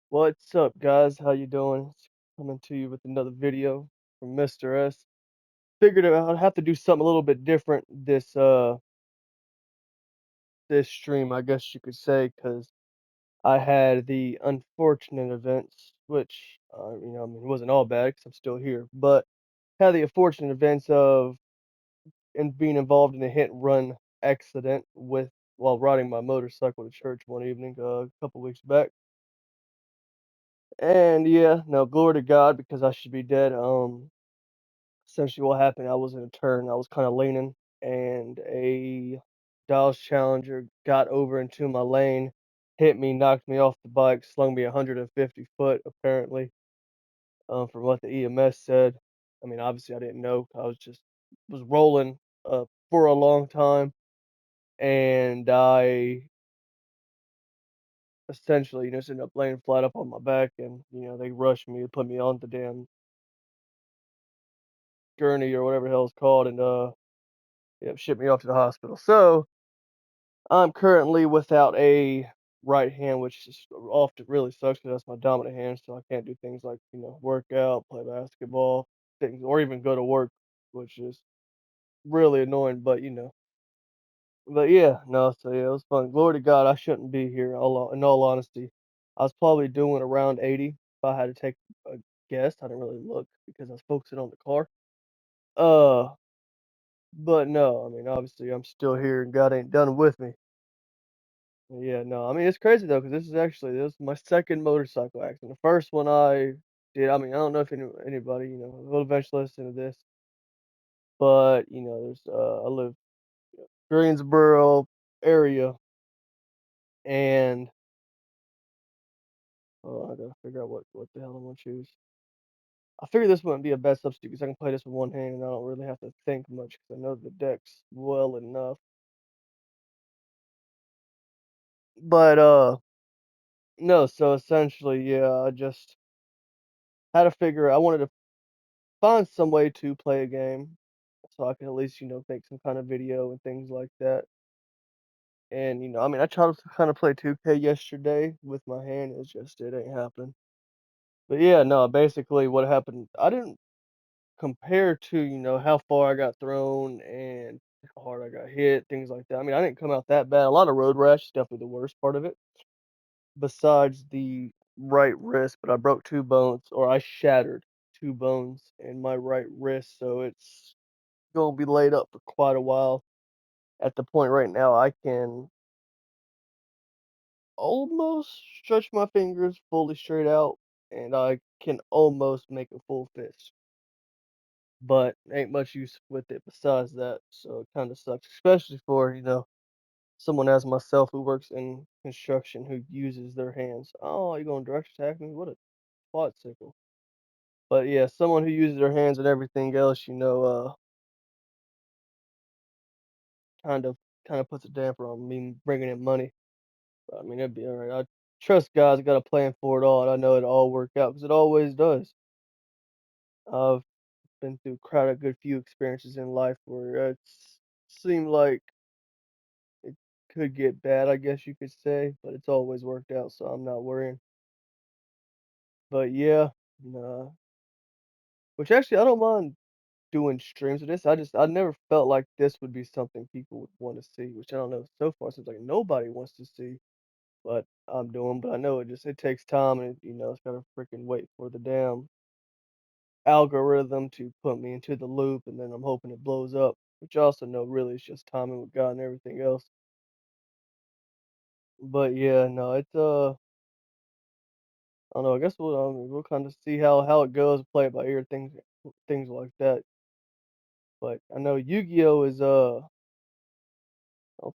What's up, guys? How you doing? Coming to you with another video from Mr. S. Figured I'd have to do something a little bit different this stream, I guess you could say, because I had the unfortunate events, which I mean, it wasn't all bad because I'm still here, but had the unfortunate events of being involved in a hit and run accident with while riding my motorcycle to church one evening a couple weeks back. And yeah, no, glory to God because I should be dead. Essentially what happened, I was in a turn, I was kinda leaning, and a Dodge Challenger got over into my lane, hit me, knocked me off the bike, slung me 150 foot apparently, from what the EMS said. I mean, obviously, I didn't know, I was rolling, for a long time, and I essentially, just ended up laying flat up on my back, and, they rushed me to put me on the damn gurney or whatever the hell it's called, and, yeah, shipped me off to the hospital. So I'm currently without a right hand, which is often really sucks because that's my dominant hand, so I can't do things like, work out, play basketball, things, or even go to work, which is really annoying, but yeah, no, so yeah, it was fun. Glory to God, I shouldn't be here, in all honesty. I was probably doing around 80 if I had to take a guess. I didn't really look because I was focusing on the car. Uh, but no, I mean, obviously, I'm still here and God ain't done with me. Yeah, no, I mean, it's crazy though, because this is my second motorcycle accident. The first one I did, I mean, I don't know if anybody, will eventually listen to this, but I live Greensboro area, and oh, I gotta figure out what the hell I'm gonna choose. I figured this wouldn't be a bad substitute because I can play this with one hand and I don't really have to think much because I know the decks well enough. But no, so essentially, yeah, I just had to figure. I wanted to find some way to play a game so I can at least, make some kind of video and things like that. And, I mean, I tried to kind of play 2K yesterday with my hand. It ain't happening. But yeah, no, basically what happened, I didn't compare to, how far I got thrown and how hard I got hit, things like that. I mean, I didn't come out that bad. A lot of road rash is definitely the worst part of it, besides the right wrist. But I broke two bones, or I shattered two bones in my right wrist. So it's gonna be laid up for quite a while. At the point right now, I can almost stretch my fingers fully straight out, and I can almost make a full fist. But ain't much use with it besides that, so it kind of sucks, especially for someone as myself who works in construction who uses their hands. Oh, you gonna direct attack me? What a plot sickle. But yeah, someone who uses their hands and everything else, kind of puts a damper on me bringing in money. I mean, it'd be alright. I trust God's got a plan for it all, and I know it'll all work out because it always does. I've been through quite a good few experiences in life where it's seemed like it could get bad, I guess you could say, but it's always worked out, so I'm not worrying. But yeah, nah. Which actually, I don't mind doing streams of this. I never felt like this would be something people would want to see, which I don't know. So far, seems like nobody wants to see what I'm doing, but I know it takes time and it's gotta freaking wait for the damn algorithm to put me into the loop and then I'm hoping it blows up, which I also know really is just timing with God and everything else. But yeah, no, I don't know, I guess we'll kind of see how it goes, play it by ear, things like that. But I know Yu-Gi-Oh is I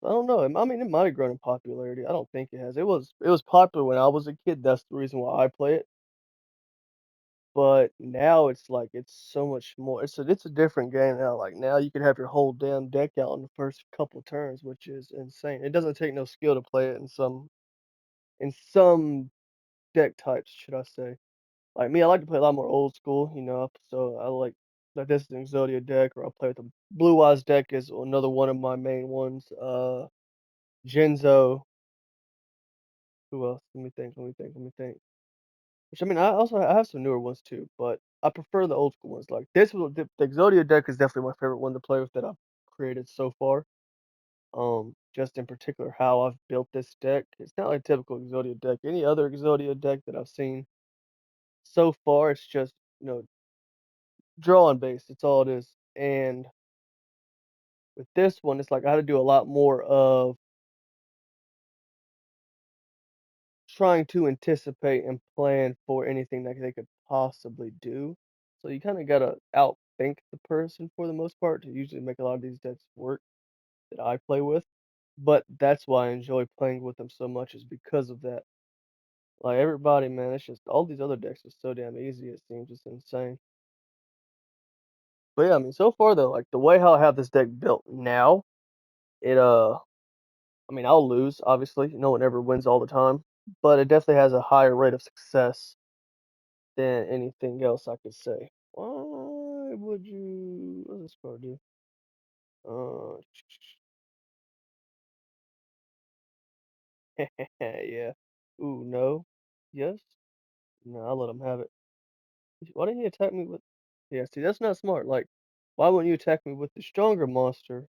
don't know. I mean, it might have grown in popularity. I don't think it has. It was popular when I was a kid. That's the reason why I play it. But now it's like it's so much more. It's a different game now. Like now you can have your whole damn deck out in the first couple turns, which is insane. It doesn't take no skill to play it in some deck types, should I say. Like me, I like to play a lot more old school, so I like this is an Exodia deck, or I'll play with the Blue Eyes deck is another one of my main ones. Genzo, who else? Let me think. Which I mean, I have some newer ones too, but I prefer the old school ones. Like this was the Exodia deck is definitely my favorite one to play with that I've created so far. Just in particular how I've built this deck. It's not like a typical Exodia deck. Any other Exodia deck that I've seen so far, it's just, drawing based. It's all it is. And with this one, it's like I had to do a lot more of trying to anticipate and plan for anything that they could possibly do. So you kind of gotta outthink the person for the most part to usually make a lot of these decks work that I play with. But that's why I enjoy playing with them so much is because of that. Like everybody, man, it's just all these other decks are so damn easy. It seems it's insane. But yeah, I mean, so far though, like the way how I have this deck built now, it I mean, I'll lose obviously. No one ever wins all the time, but it definitely has a higher rate of success than anything else I could say. Why would you? What's this card do? Uh, yeah. Ooh, no. Yes. No, I'll let him have it. Why didn't he attack me with? Yeah, see, that's not smart. Like, why wouldn't you attack me with the stronger monster?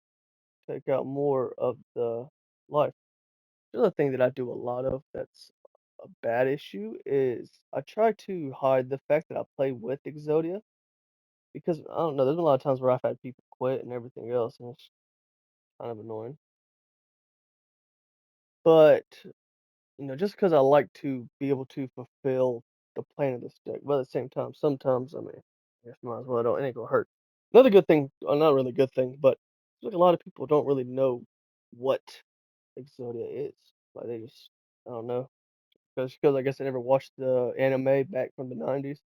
Take out more of the life. The other thing that I do a lot of that's a bad issue is I try to hide the fact that I play with Exodia because I don't know. There's been a lot of times where I've had people quit and everything else, and it's kind of annoying. But just because I like to be able to fulfill the plan of this deck, but at the same time, sometimes I mean, I guess might as well don't. It ain't gonna hurt. Another good thing, not really a good thing, but like a lot of people don't really know what Exodia is. Like they just, I don't know, because I guess I never watched the anime back from the '90s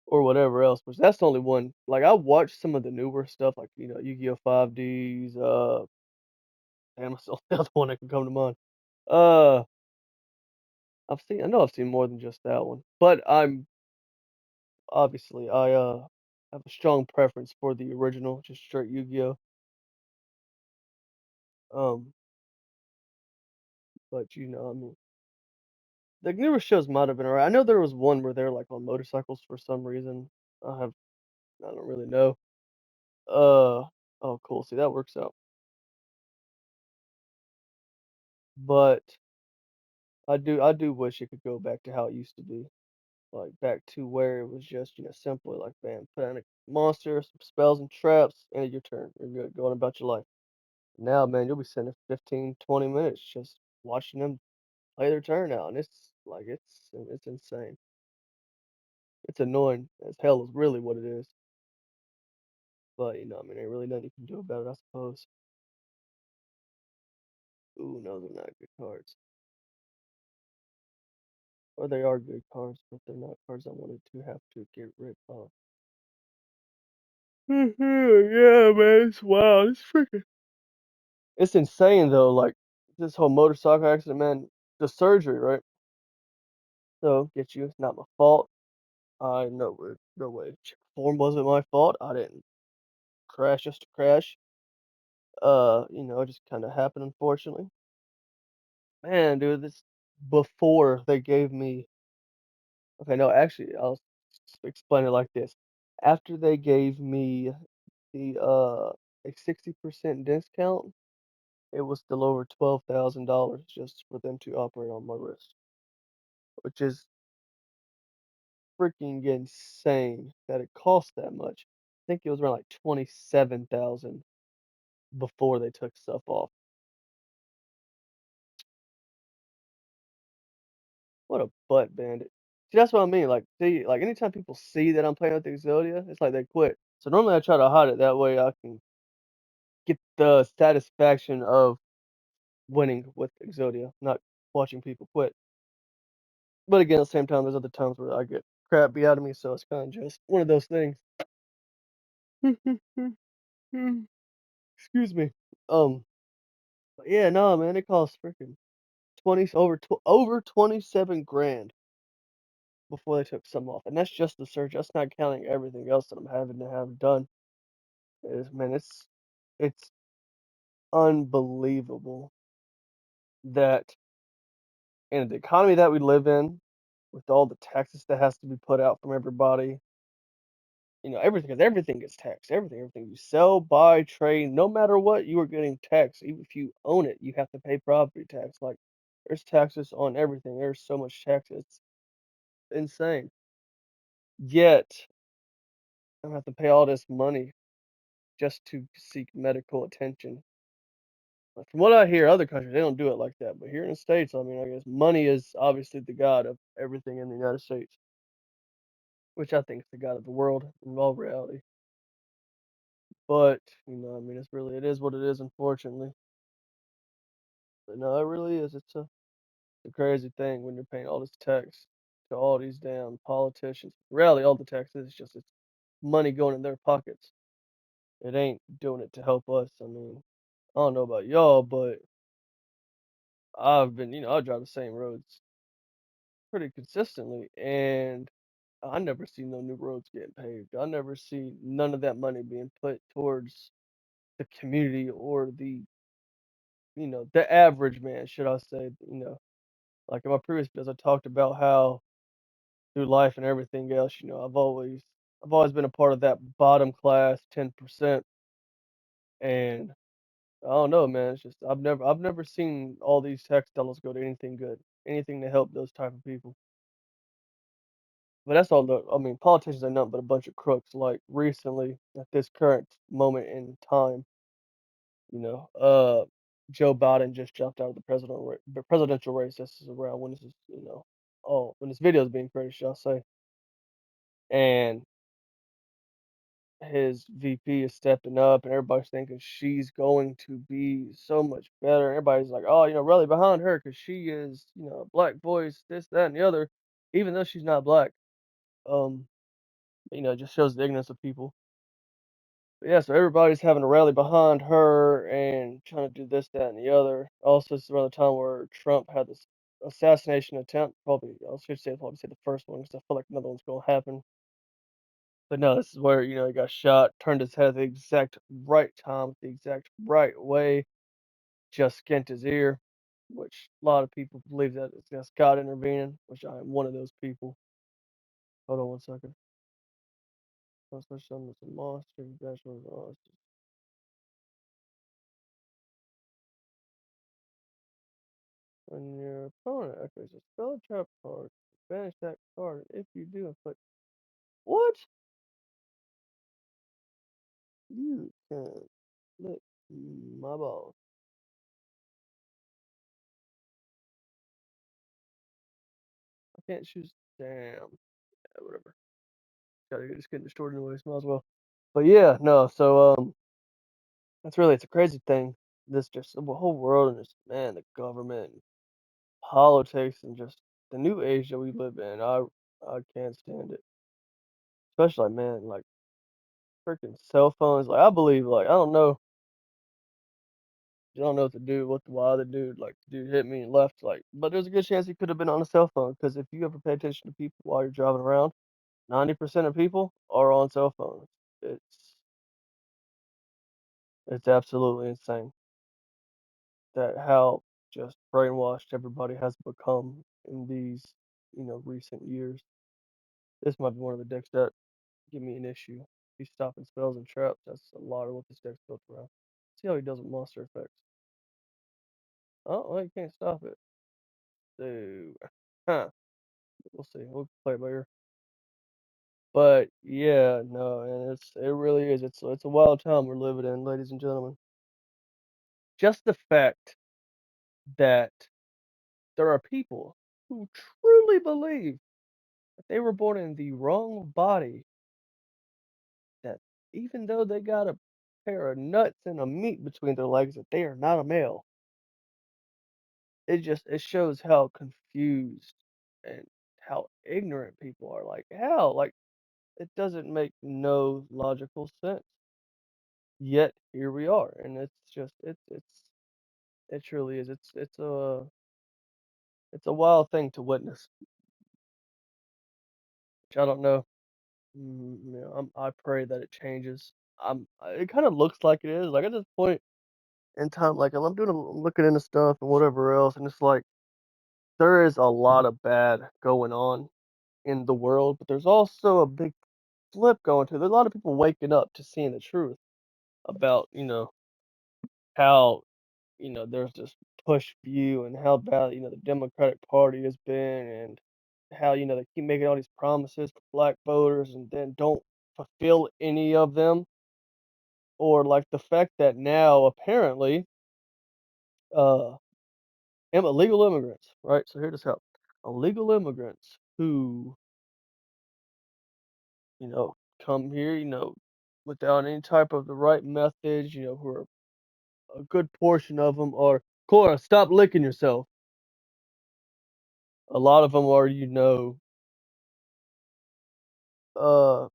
or whatever else. Which that's the only one. Like I watched some of the newer stuff, like Yu-Gi-Oh! 5Ds. Damn, that's the only other one that can come to mind. Uh, I know I've seen more than just that one, but obviously I have a strong preference for the original, just straight Yu-Gi-Oh. Um, but I mean, the newer shows might have been alright. I know there was one where they're like on motorcycles for some reason. I don't really know. Oh, cool. See, that works out. But I do wish it could go back to how it used to be, like back to where it was just simply like bam, put in a monster, some spells and traps, and your turn. You're good, going about your life. Now, man, you'll be sitting there 15, 20 minutes just watching them play their turn out, and it's like it's insane. It's annoying as hell is really what it is. But I mean, ain't really nothing you can do about it, I suppose. Ooh, no, they're not good cards. Or they are good cards, but they're not cards I wanted to have to get rid of. Yeah, man, it's wild. It's freaking. It's insane though. Like this whole motorcycle accident, man. The surgery, right? So get you. It's not my fault. I know no way. Form wasn't my fault. I didn't crash just to crash. It just kind of happened, unfortunately. Man, dude, this before they gave me. Okay, no, actually, I'll explain it like this. After they gave me the a 60% discount, it was still over $12,000 just for them to operate on my wrist, which is freaking insane that it cost that much. I think it was around like 27,000 before they took stuff off. What a butt bandit. See, that's what I mean. Like, see, like anytime people see that I'm playing with Exodia, it's like they quit. So normally I try to hide it that way I can get the satisfaction of winning with Exodia, not watching people quit. But again, at the same time, there's other times where I get crap beat out of me, so it's kind of just one of those things. Excuse me. But yeah, no, man, it costs freaking 27 grand before they took some off, and that's just the surgery. That's not counting everything else that I'm having to have done. Man, it's unbelievable that in the economy that we live in. with all the taxes that has to be put out from everybody. Everything, 'cause everything gets taxed. Everything you sell, buy, trade, no matter what, you are getting taxed. Even if you own it, you have to pay property tax. Like, there's taxes on everything. There's so much tax. It's insane. Yet, I have to pay all this money just to seek medical attention. Like, from what I hear, other countries, they don't do it like that. But here in the States, I mean, I guess money is obviously the god of everything in the United States, which I think is the god of the world in all reality. But, I mean, it is what it is, unfortunately. But no, it really is. It's a crazy thing when you're paying all this tax to all these damn politicians. Really, all the tax is just it's money going in their pockets. It ain't doing it to help us. I mean, I don't know about y'all, but I drive the same roads pretty consistently, and I never see no new roads getting paved. I never see none of that money being put towards the community or the average man, should I say. Like in my previous videos, I talked about how through life and everything else, I've always been a part of that bottom class 10%, and I don't know, man. It's just I've never seen all these tax dollars go to anything good, anything to help those type of people. But that's all. I mean, politicians are nothing but a bunch of crooks. Like recently, at this current moment in time, you know, uh, Joe Biden just jumped out of the presidential race. This is around when this is, when this video is being created, shall I say? And his VP is stepping up, and everybody's thinking she's going to be so much better. Everybody's like, oh, rally behind her because she is, a black voice, this, that, and the other, even though she's not black. Um, it just shows the ignorance of people. But yeah, so everybody's having a rally behind her and trying to do this, that, and the other. Also, this is around the time where Trump had this assassination attempt. Probably, I should say, probably say the first one because I feel like another one's going to happen. But no, this is where, he got shot, turned his head at the exact right time, the exact right way, just skinned his ear, which a lot of people believe that it's just God intervening, which I am one of those people. Hold on one second. Let's switch something to monster dashboard. When your opponent activates a spell trap card, banish that card. If you do, inflict. What? You can lick my balls. I can't choose. Damn. Yeah, whatever. Gotta just get destroyed anyways. Might as well. But yeah, no. So it's a crazy thing. This just the whole world and just man, the government, and politics, and just the new age that we live in. I can't stand it. Especially man, like freaking cell phones. Like I believe, like I don't know what to do, why the dude hit me and left. Like, but there's a good chance he could have been on a cell phone because if you ever pay attention to people while you're driving around, 90% of people are on cell phones. It's it's absolutely insane that how just brainwashed everybody has become in these, recent years. This might be one of the decks that give me an issue. He's stopping spells and traps. That's a lot of what this deck's built around. See how he does with monster effects. Oh, well, you can't stop it. So, huh. We'll see. We'll play it by ear. But yeah, no, and it really is. It's a wild time we're living in, ladies and gentlemen. Just the fact that there are people who truly believe that they were born in the wrong body, that even though they got a pair of nuts and a meat between their legs, that they are not a male. It shows how confused and how ignorant people are. Like how like it doesn't make no logical sense. Yet here we are, and it's just it truly is. It's a wild thing to witness. Which I don't know. I pray that it changes. It kind of looks like it is. Like at this point in time, like I'm looking into stuff and whatever else, and it's like there is a lot of bad going on in the world, but there's also a big flip going to. There's a lot of people waking up to seeing the truth about, how, there's this push view and how bad, the Democratic Party has been and how, they keep making all these promises to black voters and then don't fulfill any of them. Or like the fact that now apparently uh illegal immigrants, right? So hear this out. Illegal immigrants who, you know, come here, without any type of the right methods, who are a good portion of them are Cora, stop licking yourself. A lot of them are, uh,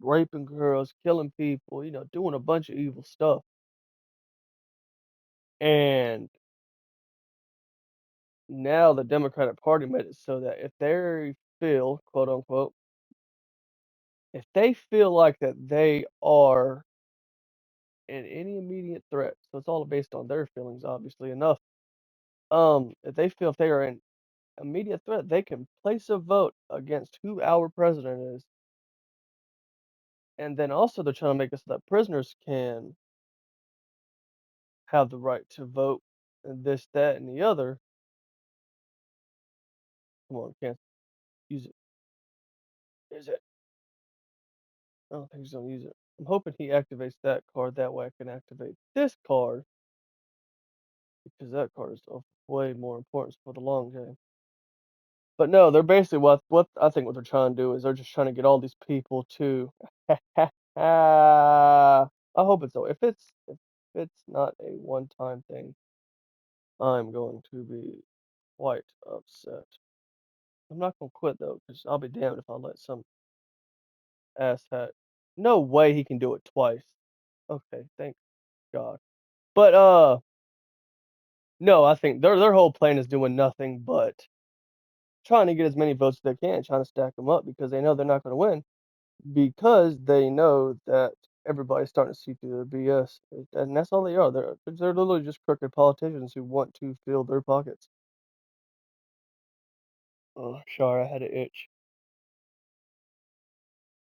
raping girls, killing people, doing a bunch of evil stuff. And now the Democratic Party made it so that if they feel, quote unquote, if they feel like that they are in any immediate threat, so it's all based on their feelings, obviously enough. If they feel if they are in immediate threat, they can place a vote against who our president is. And then also they're trying to make it so that prisoners can have the right to vote and this, that, and the other. Come on, can't use it. Is it? I don't think he's gonna use it. I'm hoping he activates that card. That way I can activate this card because that card is of way more importance for the long game. But no, they're basically what I think what they're trying to do is they're just trying to get all these people to I hope it's so. If it's not a one-time thing, I'm going to be quite upset. I'm not gonna quit though, because I'll be damned if I let some asshat. No way he can do it twice. Okay, thank God. But no, I think their whole plan is doing nothing but trying to get as many votes as they can, trying to stack them up because they know they're not going to win because they know that everybody's starting to see through their BS, and that's all they are. They're literally just crooked politicians who want to fill their pockets. Oh, sorry, I had an itch.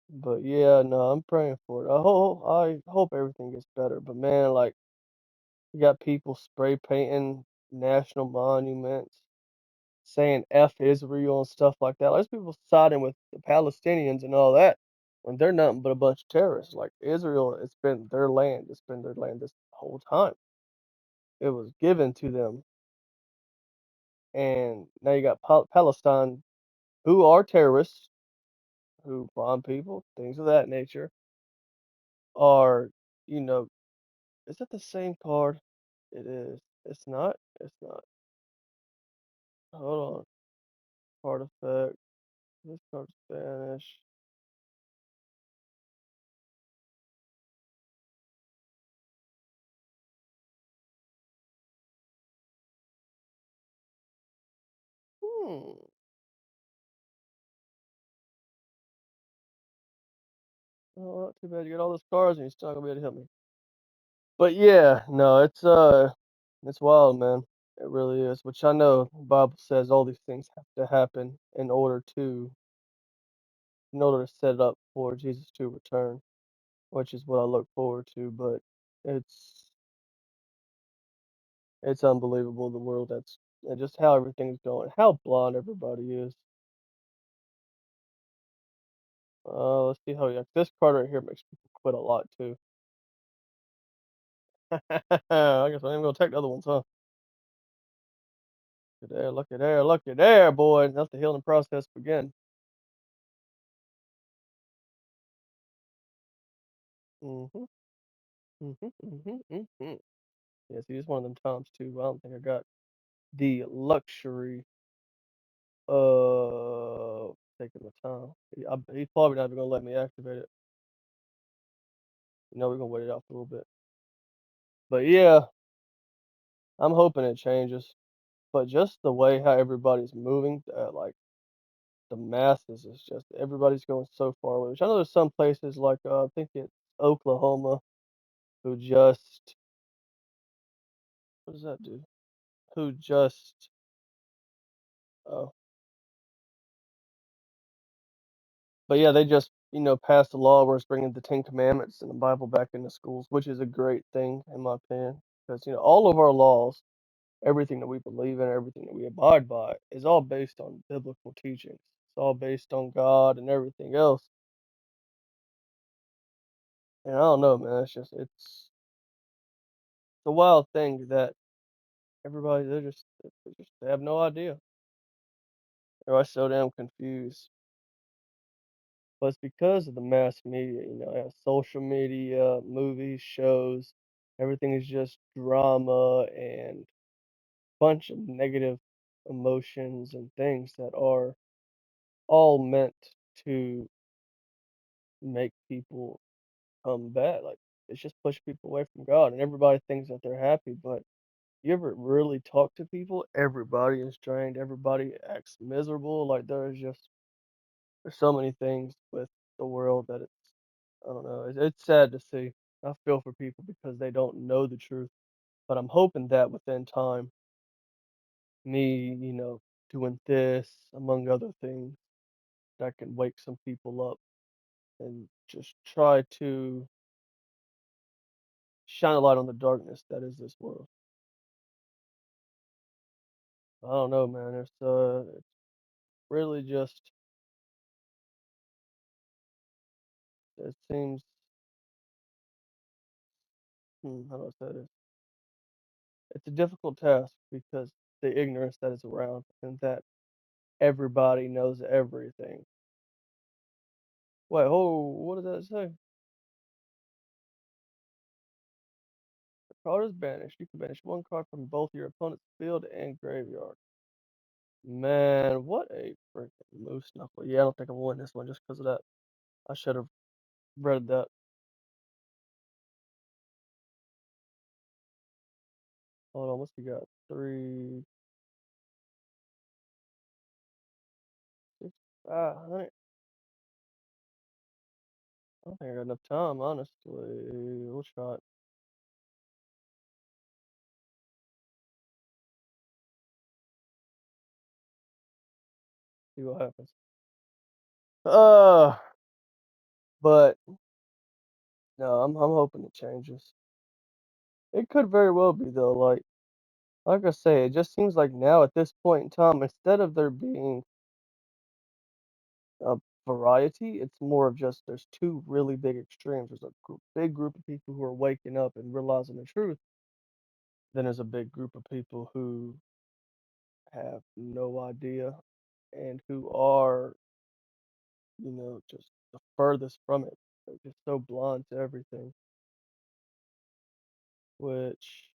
But yeah, no, I'm praying for it. I hope everything gets better. But man, like you got people spray painting national monuments, saying F Israel and stuff like that. Like, there's people siding with the Palestinians and all that when they're nothing but a bunch of terrorists. Like Israel, it's been their land. It's been their land this whole time. It was given to them, and now you got Palestine, who are terrorists, who bomb people, things of that nature. Are you know? Is it the same card? It is. It's not. It's not. Hold on. Card effect. This card's Spanish. Hmm. Oh, not too bad. You got all those cards and you're still not gonna be able to help me. But yeah, no, it's wild, man. It really is. Which I know the Bible says all these things have to happen in order to set up for Jesus to return, which is what I look forward to. But it's it's unbelievable the world that's and just how everything's going, how blind everybody is. Let's see how yeah, this card right here makes people quit a lot too. I guess I'm gonna take the other ones, huh? Look at there, look at there, look at there, boy. Let the healing process begin. Mm-hmm. Mhm, mhm, mhm. Yeah, see, it's one of them times too. I don't think I got the luxury of taking the time. He's probably not even gonna let me activate it. We're gonna wait it out for a little bit. But yeah, I'm hoping it changes. But just the way how everybody's moving, like the masses is just everybody's going so far away. Which I know there's some places like I think it's Oklahoma who just what does that do? Who just Oh, but yeah, they just passed a law where it's bringing the Ten Commandments and the Bible back into schools, which is a great thing in my opinion, because all of our laws, everything that we believe in, everything that we abide by, is all based on biblical teachings. It's all based on God and everything else. And I don't know, man. It's a wild thing that everybody they have no idea. Everybody's so damn confused. But it's because of the mass media, social media, movies, shows, everything is just drama and bunch of negative emotions and things that are all meant to make people come bad. Like it's just push people away from God, and everybody thinks that they're happy. But you ever really talk to people? Everybody is drained. Everybody acts miserable. Like there's so many things with the world that I don't know. It's sad to see. I feel for people because they don't know the truth. But I'm hoping that within time, me, doing this, among other things, that can wake some people up and just try to shine a light on the darkness that is this world. I don't know, man. It's really just it seems how do I say this? It's a difficult task because the ignorance that is around and that everybody knows everything. Wait, oh, what does that say? The card is banished. You can banish one card from both your opponent's field and graveyard. Man, what a freaking loose knuckle. Yeah, I don't think I'm winning this one just because of that. I should have read that. Hold on, what's he got? Three, six, 500. I don't think I got enough time, honestly. We'll try it. See what happens. Uh, but no, I'm hoping it changes. It could very well be though. Like I say, it just seems like now at this point in time, instead of there being a variety, it's more of just there's two really big extremes. There's a big group of people who are waking up and realizing the truth. Then there's a big group of people who have no idea and who are, just the furthest from it. They're just so blind to everything. Which,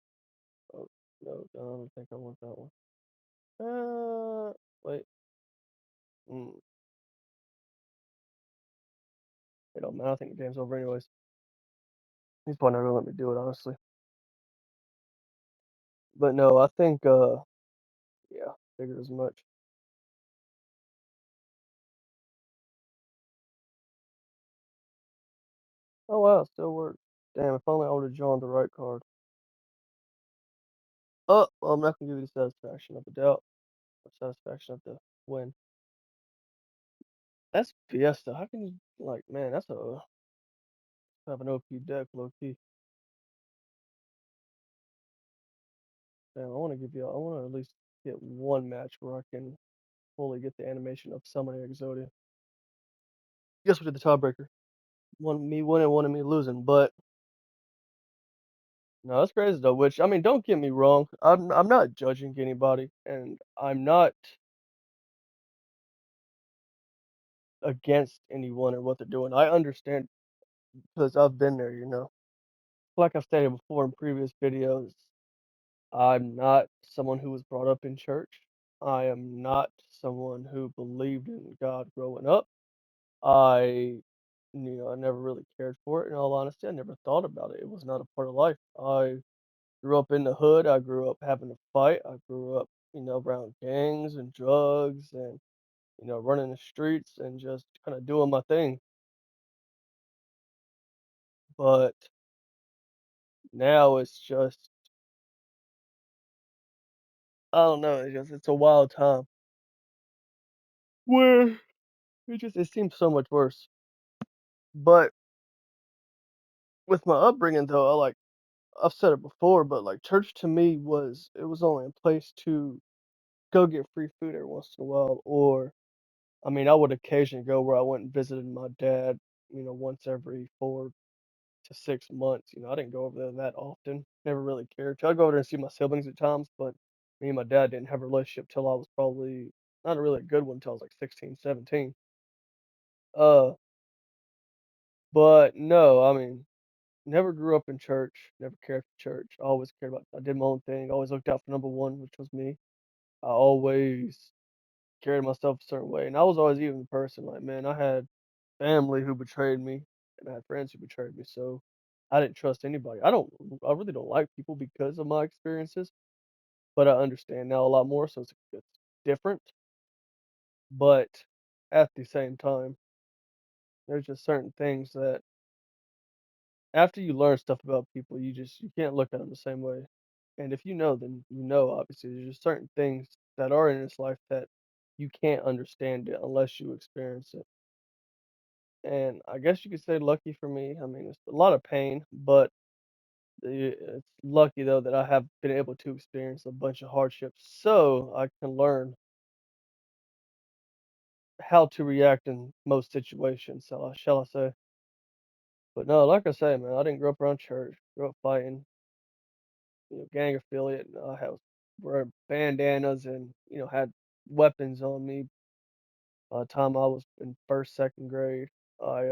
oh no, I don't think I want that one. Wait. Mm, it don't matter. I think the game's over anyways. He's probably not gonna let me do it, honestly. But no, I think, yeah, figured as much. Oh wow, it still works. Damn, if only I would have drawn the right card. Oh, well, I'm not gonna give you the satisfaction of the doubt or satisfaction of the win. That's Fiesta. How can you like, man? That's a have an OP deck, low key. Damn, I want to at least get one match where I can fully get the animation of summoning Exodia. Guess we did the tiebreaker. One me winning, one of me losing. But no, that's crazy though. Which I mean, don't get me wrong. I'm not judging anybody, and I'm not against anyone or what they're doing. I understand because I've been there. Like I've stated before in previous videos, I'm not someone who was brought up in church. I am not someone who believed in God growing up. I, I never really cared for it. In all honesty, I never thought about it. It was not a part of life. I grew up in the hood. I grew up having to fight. I grew up, around gangs and drugs and, running the streets and just kind of doing my thing. But now it's just, I don't know. It's a wild time. where it seems so much worse. But with my upbringing though, I've said it before, but like church to me was only a place to go get free food every once in a while, or I mean, I would occasionally go where I went and visited my dad, once every 4 to 6 months. I didn't go over there that often. Never really cared to. I'd go over there and see my siblings at times, but me and my dad didn't have a relationship till I was probably not a really good one till I was like 16, 17. Uh, but no, I mean, never grew up in church, never cared for church. I always cared about I did my own thing, always looked out for number one, which was me. I always carried myself a certain way. And I was always even the person like, man, I had family who betrayed me and I had friends who betrayed me. So I didn't trust anybody. I really don't like people because of my experiences, but I understand now a lot more. So it's different. But at the same time, there's just certain things that after you learn stuff about people, you can't look at them the same way. And if you know, then you know, obviously, there's just certain things that are in this life that you can't understand it unless you experience it. And I guess you could say lucky for me. I mean, it's a lot of pain, but it's lucky though that I have been able to experience a bunch of hardships so I can learn how to react in most situations. So shall I say? But no, like I say, man, I didn't grow up around church. Grew up fighting, gang affiliate. And I have wear bandanas and had weapons on me by the time I was in first, second grade. I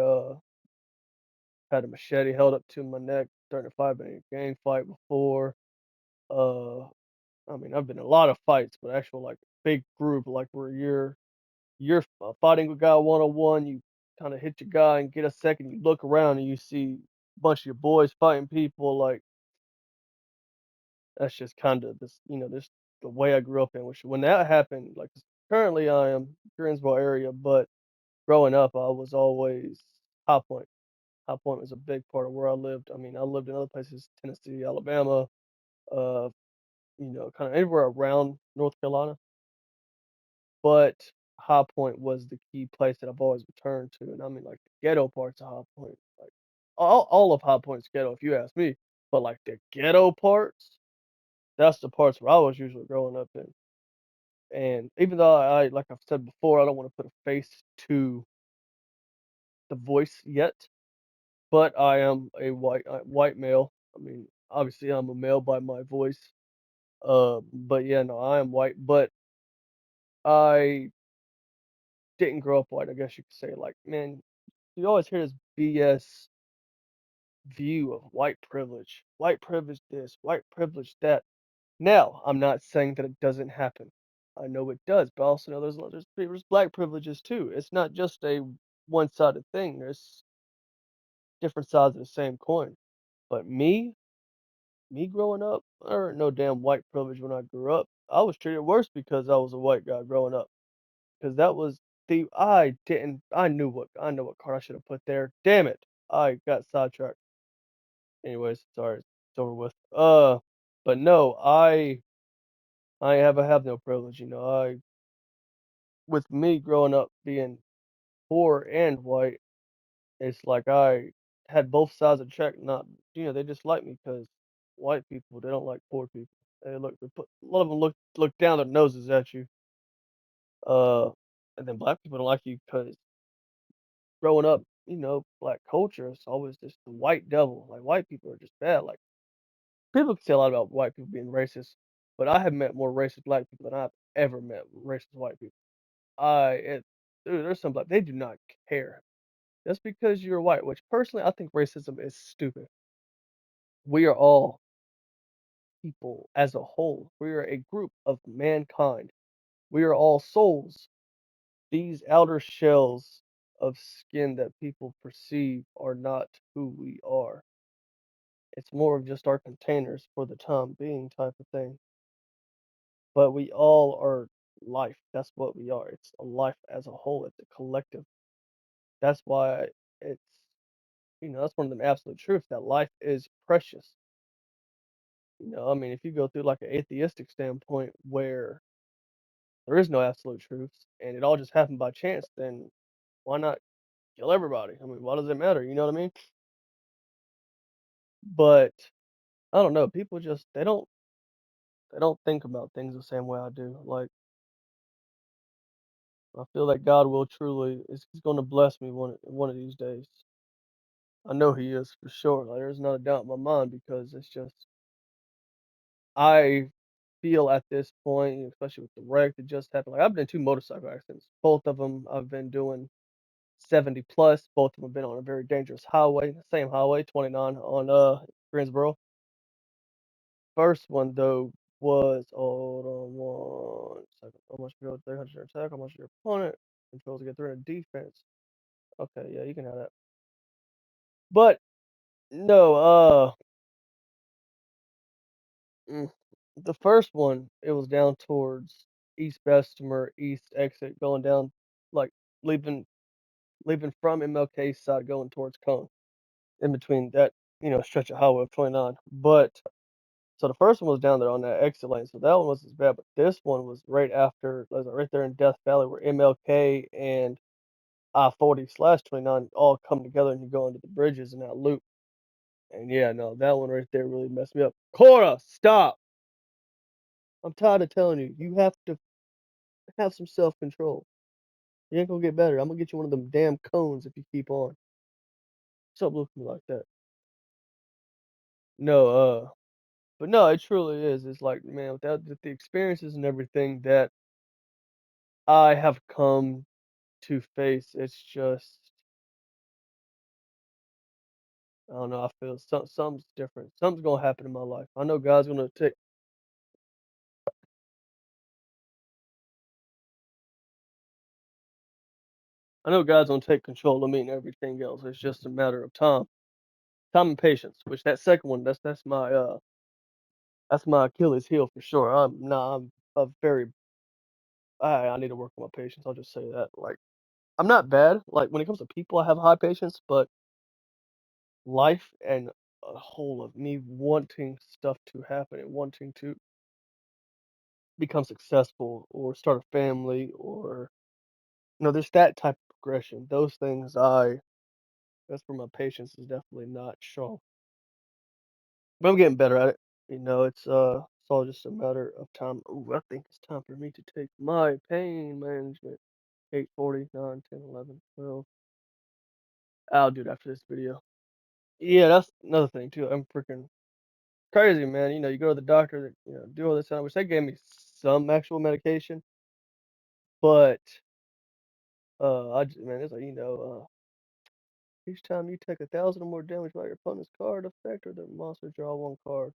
had a machete held up to my neck during a 5-minute gang fight before. Uh, I mean, I've been in a lot of fights, but actual like big group, like where you're fighting a guy one on one. You kind of hit your guy and get a second. You look around and you see a bunch of your boys fighting people. Like that's just kind of this the way I grew up in. Which when that happened, like currently I am Greensboro area, but growing up I was always High Point. High Point was a big part of where I lived. I mean, I lived in other places, Tennessee, Alabama, uh, kind of anywhere around North Carolina. But High Point was the key place that I've always returned to, and I mean, like, the ghetto parts of High Point, like, all of High Point's ghetto if you ask me, but, like, the ghetto parts, that's the parts where I was usually growing up in, and even though like I've said before, I don't wanna put a face to the voice yet, but I am a white male. I mean, obviously, I'm a male by my voice, but yeah, no, I am white, but I didn't grow up white, I guess you could say, like, man, you always hear this BS view of white privilege this, white privilege that. Now, I'm not saying that it doesn't happen. I know it does, but I also know there's black privileges too. It's not just a one-sided thing. There's different sides of the same coin. But me growing up, there ain't no damn white privilege when I grew up. I was treated worse because I was a white guy growing up. Because that was the I know what card I should have put there. Damn it. I got sidetracked. Anyways, sorry, it's over with. But no, I have no privilege, with me growing up being poor and white, it's like I had both sides of check, not they just like me because white people, they don't like poor people. They put a lot of them look down their noses at you. Uh, and then black people don't like you because growing up, black culture is always just the white devil. Like white people are just bad. Like people can say a lot about white people being racist, but I have met more racist black people than I've ever met racist white people. Dude, there's some black they do not care. Just because you're white, which personally I think racism is stupid. We are all people as a whole. We are a group of mankind. We are all souls. These outer shells of skin that people perceive are not who we are. It's more of just our containers for the time being type of thing. But we all are life. That's what we are. It's a life as a whole. It's a collective. That's why it's that's one of the absolute truths that life is precious. I mean, if you go through like an atheistic standpoint where there is no absolute truths, and it all just happened by chance, then why not kill everybody? I mean, why does it matter? You know what I mean? But I don't know. People just they don't think about things the same way I do. Like I feel like God will truly is He's going to bless me one of these days. I know He is for sure. Like there's not a doubt in my mind because it's just I feel at this point, especially with the wreck that just happened. Like I've been in two motorcycle accidents. Both of them I've been doing 70 plus. Both of them have been on a very dangerous highway, same highway, 29 on Greensboro. First one though was hold on one second. How much build 300 attack? How much your opponent controls to get 300 defense? Okay, yeah, you can have that. But no, mm, the first one it was down towards East Bessemer, East exit, going down like leaving leaving from MLK side going towards Cone. In between that, stretch of highway of 29. But so the first one was down there on that exit lane, so that one wasn't as bad. But this one was right after, like right there in Death Valley, where MLK and I-40/29 all come together, and you go into the bridges in that loop. And yeah, no, that one right there really messed me up. Cora, stop! I'm tired of telling you, you have to have some self control. You ain't gonna get better. I'm gonna get you one of them damn cones if you keep on. Stop looking at me like that. No, but no, it truly is. It's like, man, without the experiences and everything that I have come to face, it's just I don't know. I feel something's different. Something's gonna happen in my life. I know God's gonna take. I know God's gonna take control of me and everything else. It's just a matter of time and patience. Which that second one, that's my Achilles heel for sure. I'm a very I need to work on my patience. I'll just say that. Like I'm not bad. Like when it comes to people, I have high patience, but life and a whole of me wanting stuff to happen and wanting to become successful or start a family or there's that type of progression. Those things that's where my patience is definitely not strong. But I'm getting better at it. It's all just a matter of time. Ooh, I think it's time for me to take my pain management. 8:40, 9, 10, 11, 12. I'll do it after this video. Yeah, that's another thing too. I'm freaking crazy, man. You go to the doctor that, do all this time, which they gave me some actual medication, but man, it's like, each time you take 1,000 or more damage by your opponent's card effect or the monster draw one card.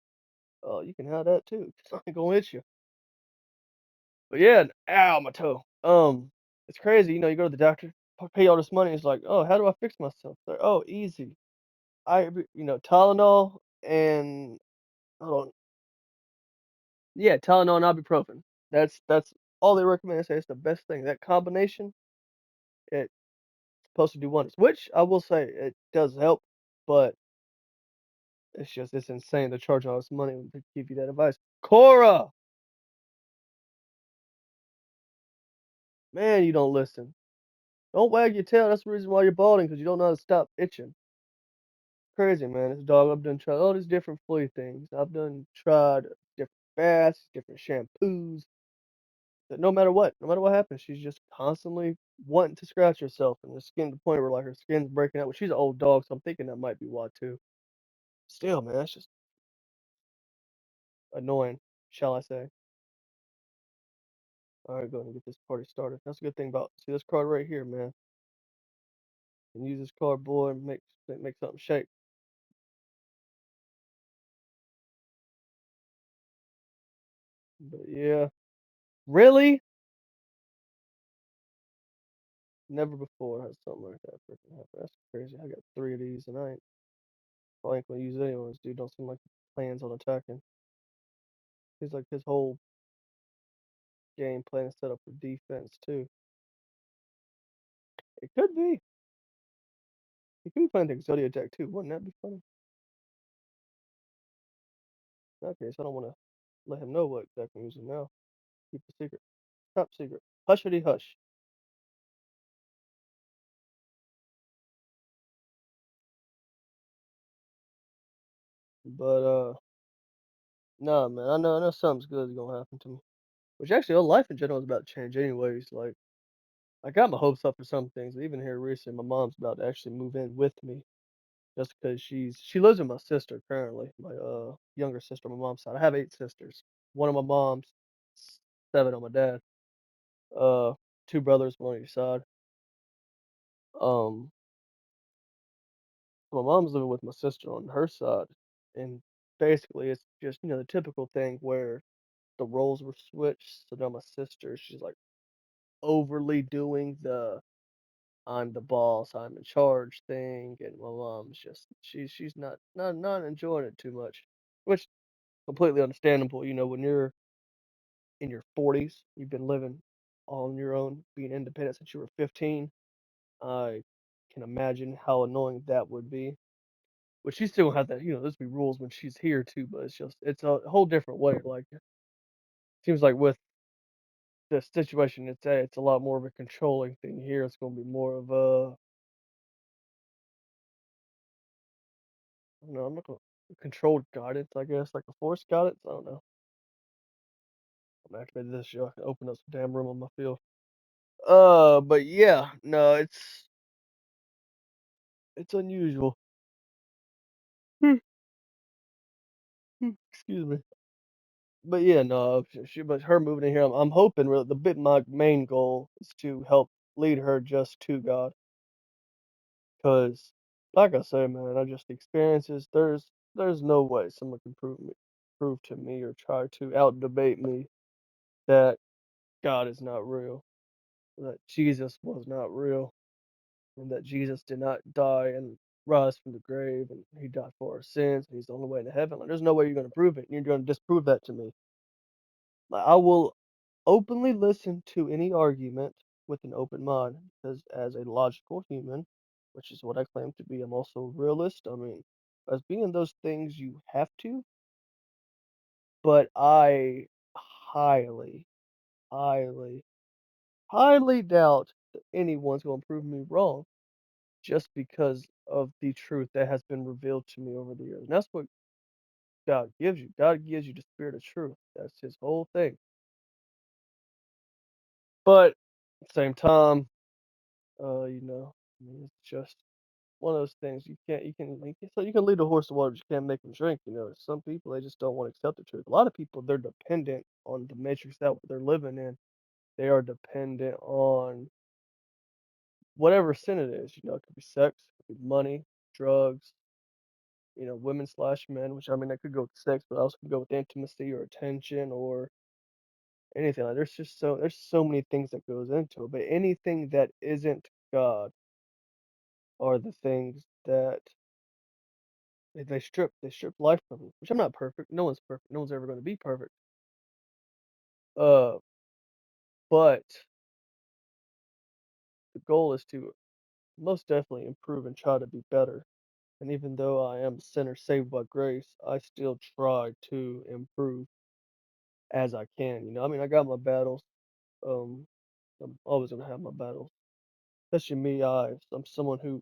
Oh, you can have that too. 'Cause I ain't gonna hit you. But yeah, ow, my toe. It's crazy. You go to the doctor, pay all this money. It's like, oh, how do I fix myself? Like, oh, easy. Tylenol and hold on. Yeah, Tylenol and ibuprofen. That's all they recommend. They say it's the best thing. That combination, it's supposed to do wonders. Which I will say it does help, but it's insane to charge all this money to give you that advice. Cora, man, you don't listen. Don't wag your tail. That's the reason why you're balding, because you don't know how to stop itching. Crazy, man. This dog, I've done tried all these different flea things. I've done tried different baths, different shampoos. That no matter what happens, she's just constantly wanting to scratch herself, and it's getting to the point where like her skin's breaking out. Well, she's an old dog, so I'm thinking that might be why too. Still, man, that's just annoying, shall I say? All right, go ahead and get this party started. That's a good thing about see this card right here, man. You can use this card, boy, and make something shake. But yeah, really, never before had something like that freaking happen. That's crazy. I got three of these, and I ain't gonna use any of those. Dude, don't seem like he plans on attacking. He's like his whole game plan is set up for defense too. It could be. He could be playing the Exodia deck too. Wouldn't that be funny? In that case, I don't want to let him know what deck I'm using now. Keep the secret. top secret. Hushity hush. But nah, man, I know something's good is gonna happen to me. Which actually, life in general is about to change anyways. Like, I got my hopes up for some things. Even here recently, my mom's about to actually move in with me, just because she lives with my sister currently, my younger sister on my mom's side. I have 8 sisters. One on my mom's, 7 on my dad. Uh, 2 brothers, one on each side. Um, my mom's living with my sister on her side, and basically it's just the typical thing where the roles were switched. So now my sister, she's like overly doing the I'm the boss, I'm in charge thing, and my mom's just she's not enjoying it too much, which completely understandable. When you're in your 40s, you've been living on your own, being independent since you were 15. I can imagine how annoying that would be. But she still has that, there's be rules when she's here too, but it's a whole different way. Like, seems like with the situation it's a lot more of a controlling thing here. It's gonna be more of a, I don't know, I'm not gonna controlled guidance, I guess, like a forced guidance. I don't know. I'm activated this show. I can open up some damn room on my field. But yeah, no, it's unusual. Excuse me. But yeah, no, but her moving in here, I'm hoping really my main goal is to help lead her just to God. Cause like I say, man, I just experiences. There's no way someone can prove to me or try to out debate me that God is not real, that Jesus was not real, and that Jesus did not die and rise from the grave, and He died for our sins, and He's the only way to heaven. Like, there's no way you're gonna prove it. And you're gonna disprove that to me. Like, I will openly listen to any argument with an open mind, because as a logical human, which is what I claim to be, I'm also a realist. I mean, as being those things you have to, but I highly, highly, highly doubt that anyone's going to prove me wrong just because of the truth that has been revealed to me over the years. And that's what God gives you. God gives you the spirit of truth. That's His whole thing. But at the same time, I mean, it's just one of those things you can lead a horse to water, but you can't make them drink. Some people they just don't want to accept the truth. A lot of people they're dependent on the matrix that they're living in. They are dependent on whatever sin it is. It could be sex, it could be money, drugs, women slash men. Which I mean, that could go with sex, but also could go with intimacy or attention or anything. Like there's so many things that goes into it. But anything that isn't God are the things that they strip life from me, which I'm not perfect. No one's perfect. No one's ever going to be perfect. Uh, but the goal is to most definitely improve and try to be better. And even though I am a sinner saved by grace, I still try to improve as I can. I mean, I got my battles. Um, I'm always gonna have my battles. Especially me, I'm someone who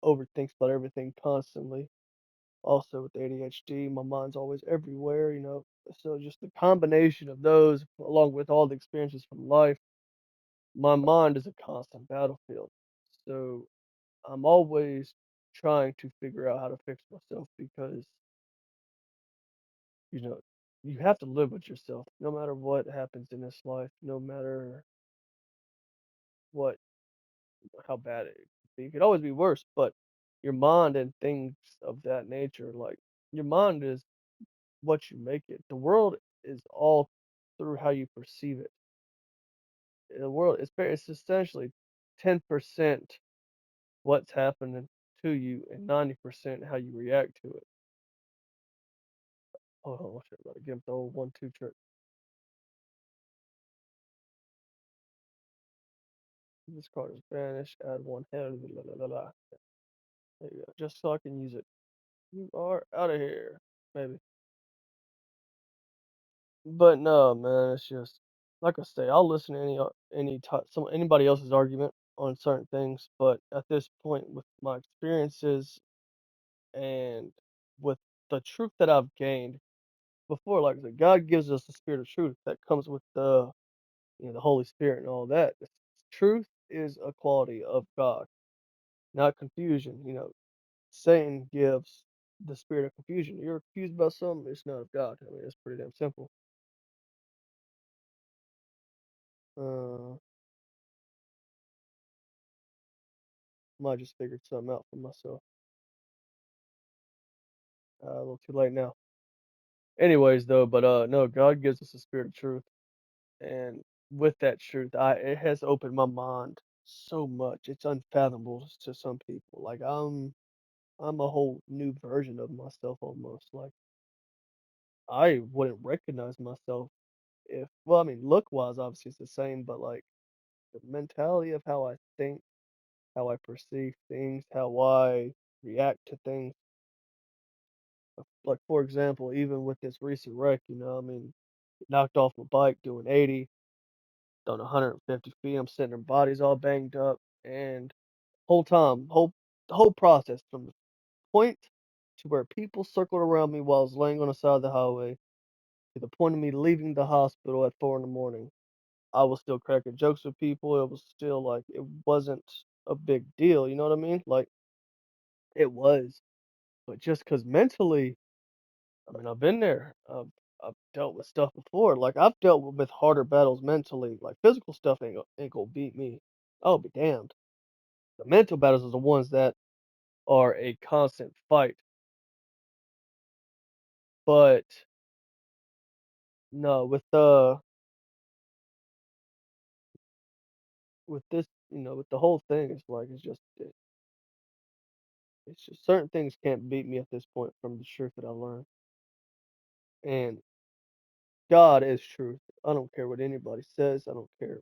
overthinks about everything constantly. Also with ADHD, my mind's always everywhere. So just the combination of those, along with all the experiences from life, my mind is a constant battlefield. So I'm always trying to figure out how to fix myself because, you know, you have to live with yourself no matter what happens in this life, no matter what, how bad it could be. It could always be worse, but your mind and things of that nature, like your mind is what you make it. The world is all through how you perceive it. The world it's essentially 10% what's happening to you and 90% how you react to it. Hold on, watch everybody give the old 1-2 trick. This card is banished. Add one head. La, la, la, la. There you go. Just so I can use it. You are out of here, maybe. But no, man. It's just like I say, I'll listen to anybody else's argument on certain things, but at this point, with my experiences and with the truth that I've gained before, like I said, God gives us the spirit of truth that comes with the Holy Spirit and all that. Truth is a quality of God, not confusion. Satan gives the spirit of confusion. You're confused about something, it's not of God. I mean, it's pretty damn simple. Uh, might just figured something out for myself. A little too late now. Anyways, though, but no, God gives us a spirit of truth, and with that truth, it has opened my mind so much. It's unfathomable to some people. Like I'm a whole new version of myself almost. Like I wouldn't recognize myself if, well, I mean, look wise, obviously it's the same, but like the mentality of how I think, how I perceive things, how I react to things. Like for example, even with this recent wreck, I mean, knocked off my bike doing 80, done 150 feet. I'm sitting there, body's all banged up, and whole time, the whole process from the point to where people circled around me while I was laying on the side of the highway to the point of me leaving the hospital at 4 in the morning. I was still cracking jokes with people. It was still like it wasn't a big deal. You know what I mean? Like it was, but just because mentally, I mean, I've been there. I've dealt with stuff before. Like I've dealt with harder battles mentally. Like physical stuff ain't gonna beat me. I'll be damned. The mental battles are the ones that are a constant fight. But no, with this, with the whole thing, it's like it's just certain things can't beat me at this point from the truth that I learned. And God is truth. I don't care what anybody says. I don't care.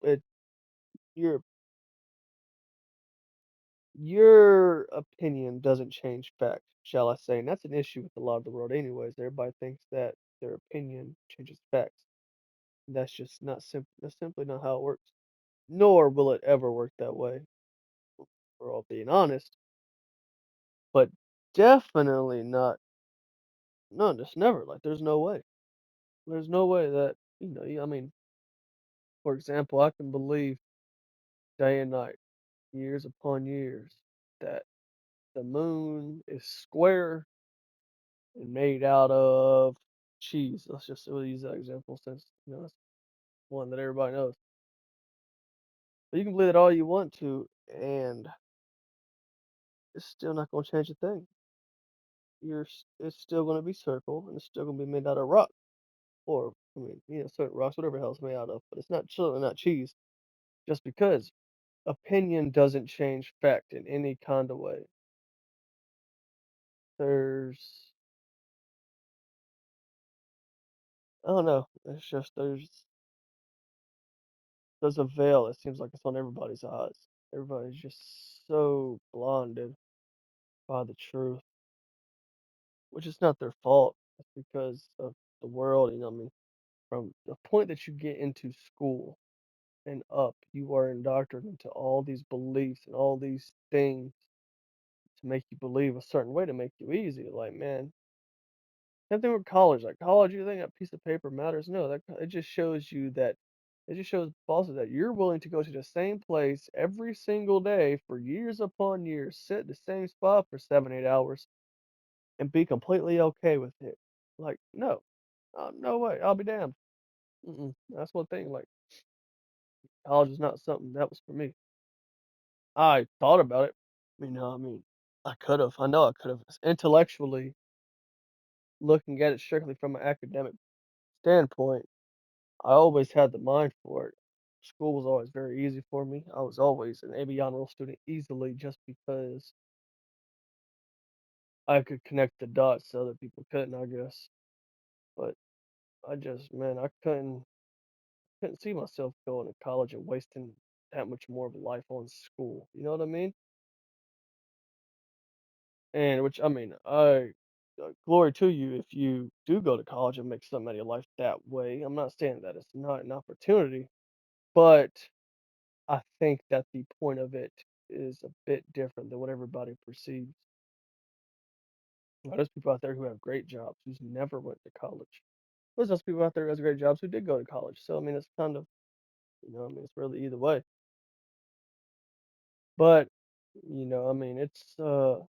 It, your your opinion doesn't change fact, shall I say? And that's an issue with a lot of the world, anyways. Everybody thinks that their opinion changes facts. That's just not simple. That's simply not how it works. Nor will it ever work that way. For all being honest, but definitely not. No, just never. Like, there's no way. There's no way that I mean, for example, I can believe day and night, years upon years, that the moon is square and made out of cheese. We'll use that example since it's one that everybody knows. But you can believe it all you want to, and it's still not going to change a thing. It's still going to be circle, and it's still going to be made out of rock, or I mean, certain rocks, whatever the hell it's made out of. But it's not certainly not cheese, just because opinion doesn't change fact in any kind of way. There's, I don't know. It's just there's a veil. It seems like it's on everybody's eyes. Everybody's just so blinded by the truth, which is not their fault. It's because of the world. I mean, from the point that you get into school and up, you are indoctrinated into all these beliefs and all these things to make you believe a certain way to make you easy. Like, man, same thing with college. Like college, you think a piece of paper matters? No, it just shows you that it just shows bosses that you're willing to go to the same place every single day for years upon years, sit in the same spot for 7, 8 hours, and be completely okay with it. Like, no, no way. I'll be damned. That's one thing. Like, college is not something that was for me. I thought about it. I mean, I could have. I know I could have. Intellectually, looking at it strictly from an academic standpoint, I always had the mind for it. School was always very easy for me. I was always an AB honor roll student easily just because I could connect the dots so other people couldn't, I guess. But man, I couldn't see myself going to college and wasting that much more of a life on school. You know what I mean? And which I mean, glory to you if you do go to college and make something out of your life that way. I'm not saying that it's not an opportunity, but I think that the point of it is a bit different than what everybody perceives. There's people out there who have great jobs who's never went to college. There's also people out there who has great jobs who did go to college. So I mean, it's kind of, I mean, it's really either way. But I mean, it's one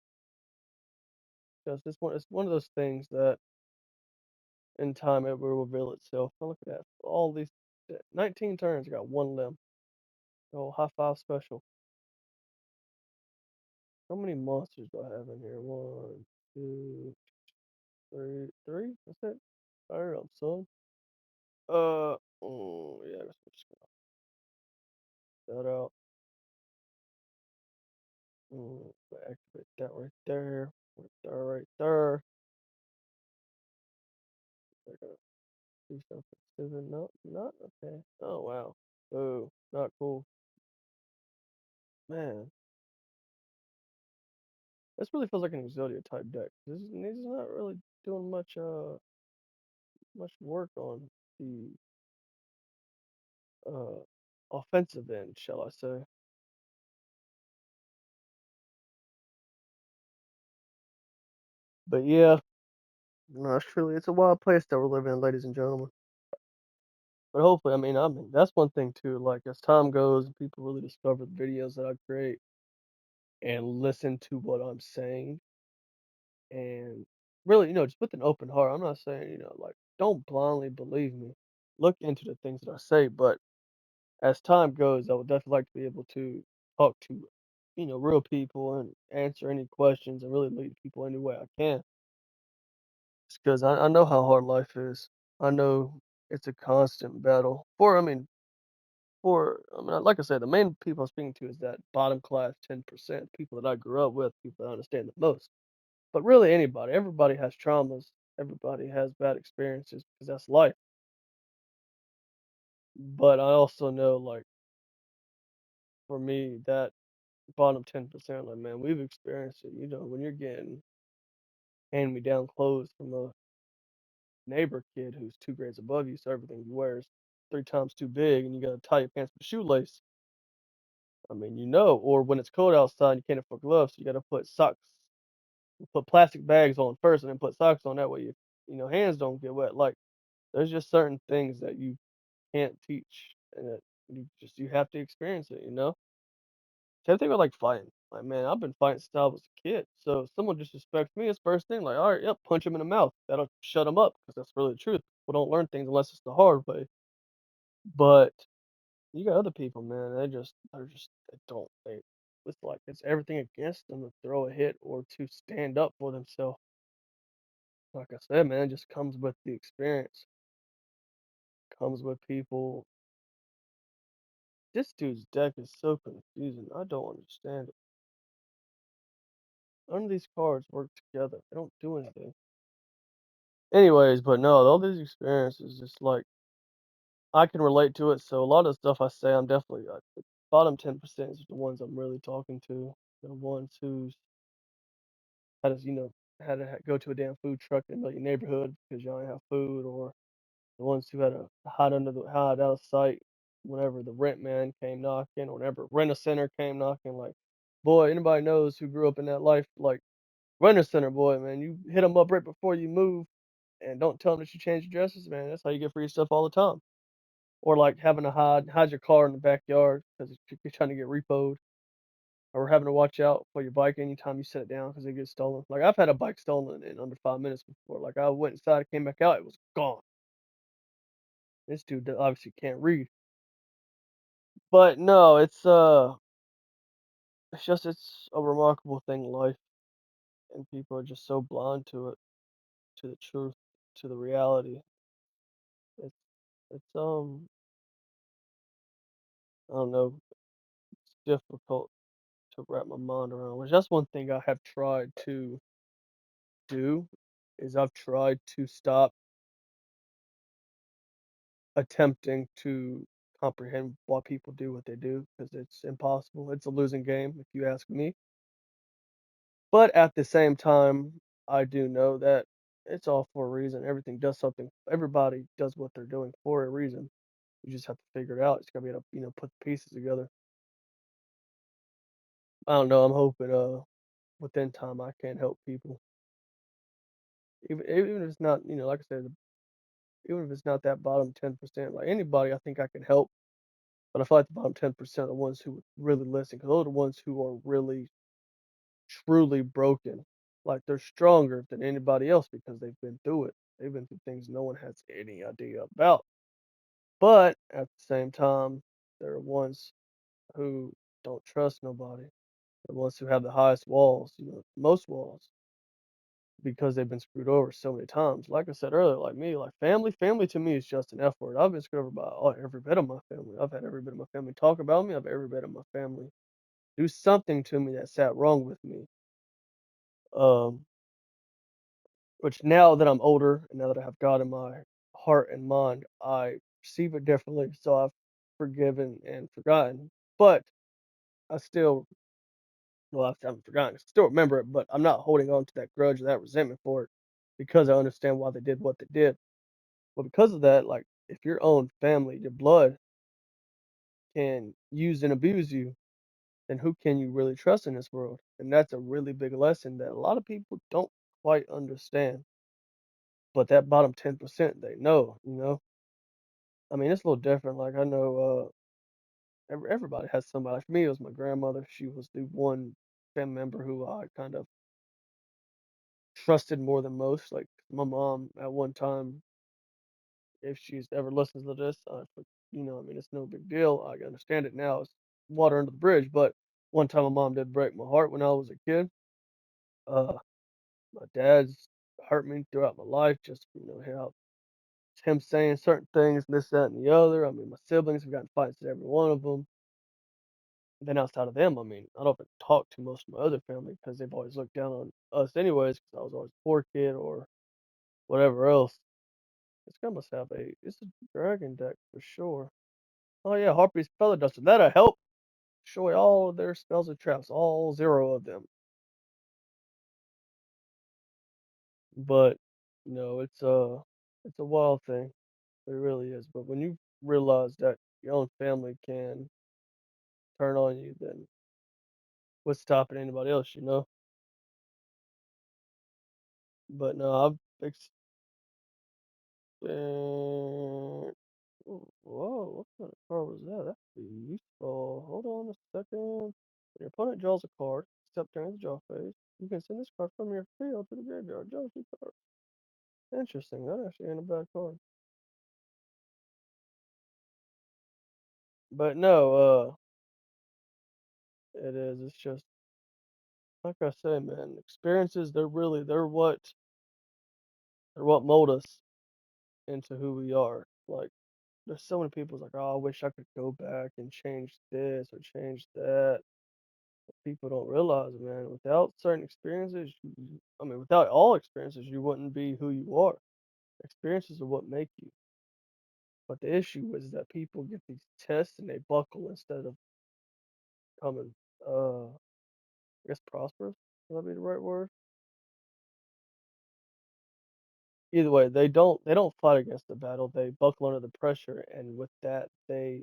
of those things that in time it will reveal itself. Now look at that, all these 19 turns, got one limb. Oh, high five special. How many monsters do I have in here? One, two, three. That's it. Fire up, son. Yeah, I guess we'll just cut that out. Activate that right there. Right there, right there. They're gonna do something stupid. No, not okay. Oh wow. Oh, not cool. Man, this really feels like an Exodia type deck. This is not really doing much work on the uh offensive end, shall I say. But yeah, no, it's truly it's a wild place that we're living in, ladies and gentlemen. But hopefully, I mean that's one thing too. Like as time goes, and people really discover the videos that I create and listen to what I'm saying, and really, just with an open heart. I'm not saying, like don't blindly believe me. Look into the things that I say, but as time goes, I would definitely like to be able to talk to, real people and answer any questions and really lead people any way I can. Because I know how hard life is. I know it's a constant battle. Like I said, the main people I'm speaking to is that bottom class 10%, people that I grew up with, people that understand the most. But really, everybody has traumas, everybody has bad experiences because that's life. But I also know, like, for me, that bottom 10%, like, man, we've experienced it. When you're getting hand me down clothes from a neighbor kid who's 2 grades above you, so everything you wear is 3 times too big, and you got to tie your pants with a shoelace. I mean, or when it's cold outside, you can't afford gloves, so you got to put socks, put plastic bags on first, and then put socks on. That way, hands don't get wet. Like, there's just certain things that you can't teach, and that you have to experience it. Same thing with like fighting. Like, man, I've been fighting since I was a kid. So if someone disrespects me, it's first thing like, all right, yep, punch him in the mouth. That'll shut him up because that's really the truth. People don't learn things unless it's the hard way. But you got other people, man. They don't. It's like it's everything against them to throw a hit or to stand up for themselves. Like I said, man, it just comes with the experience. Comes with people. This dude's deck is so confusing. I don't understand it. None of these cards work together. They don't do anything. Anyways, but no, all these experiences, just like I can relate to it. So a lot of the stuff I say, I'm definitely the bottom 10% is the ones I'm really talking to. The ones who's had to, had to go to a damn food truck in your neighborhood because y'all ain't have food, or the ones who had to hide out of sight whenever the rent man came knocking, or whenever rent a center came knocking. Like, boy, anybody knows who grew up in that life, like rent a center, boy, man, you hit them up right before you move and don't tell them that you changed addresses, man. That's how you get free stuff all the time. Or like having to hide your car in the backyard because you're trying to get repoed, or having to watch out for your bike anytime you set it down because it gets stolen. Like I've had a bike stolen in under 5 minutes before. Like I went inside, came back out, it was gone. This dude obviously can't read. But no, it's a remarkable thing in life, and people are just so blind to it, to the truth, to the reality. It's it's I don't know, it's difficult to wrap my mind around, which that's one thing I have tried to do, is I've tried to stop attempting to comprehend why people do what they do because it's impossible. It's a losing game if you ask me. But at the same time, I do know that it's all for a reason. Everything does something. Everybody does what they're doing for a reason. You just have to figure it out. It's gotta be able to, put the pieces together. I don't know. I'm hoping within time I can help people. Even if it's not, like I said, even if it's not that bottom 10%, like anybody I think I can help. But I feel like the bottom 10% are the ones who would really listen, because those are the ones who are really truly broken. Like they're stronger than anybody else because they've been through it. They've been through things no one has any idea about. But at the same time, they're the ones who don't trust nobody. The ones who have the highest walls, most walls, because they've been screwed over so many times. Like I said earlier, like me, like family to me is just an F word. I've been screwed over by every bit of my family. I've had every bit of my family talk about me. I've had every bit of my family do something to me that sat wrong with me. Um, which now that I'm older and now that I have God in my heart and mind, I perceive it differently. So I've forgiven and forgotten. But I still, well, I haven't forgotten. I still remember it, but I'm not holding on to that grudge or that resentment for it because I understand why they did what they did. But because of that, like if your own family, your blood can use and abuse you, then who can you really trust in this world? And that's a really big lesson that a lot of people don't quite understand. But that bottom 10%, they know. I mean, it's a little different. Like I know everybody has somebody. Like, for me, it was my grandmother. She was the one family member who I kind of trusted more than most. Like my mom at one time, if she's ever listens to this, I mean, it's no big deal. I understand it now. It's water under the bridge. But one time, my mom did break my heart when I was a kid. Uh, my dad's hurt me throughout my life. Just how him saying certain things, this, that, and the other. I mean, my siblings have gotten fights with every one of them. Then outside of them, I mean, I don't even talk to most of my other family because they've always looked down on us anyways. Because I was always a poor kid or whatever else. This guy must have it's a dragon deck for sure. Oh yeah, Harpy's Feather Duster. That'll help destroy all of their spells and traps, all 0 of them. But it's a wild thing. It really is. But when you realize that your own family can turn on you, then what's stopping anybody else? But no, I've experienced. Whoa, what kind of card was that? That's pretty useful. Hold on a second. When your opponent draws a card, except during the draw phase, you can send this card from your field to the graveyard. Draw two cards. Interesting. That actually ain't a bad card. But no, it is. It's just like I say, man. Experiences, they're what mold us into who we are. Like there's so many people like, oh, I wish I could go back and change this or change that. People don't realize, man, without certain experiences, I mean, without all experiences, you wouldn't be who you are. Experiences are what make you. But the issue is that people get these tests and they buckle instead of becoming, I guess, prosperous. Would that be the right word? Either way, they don't fight against the battle. They buckle under the pressure, and with that, they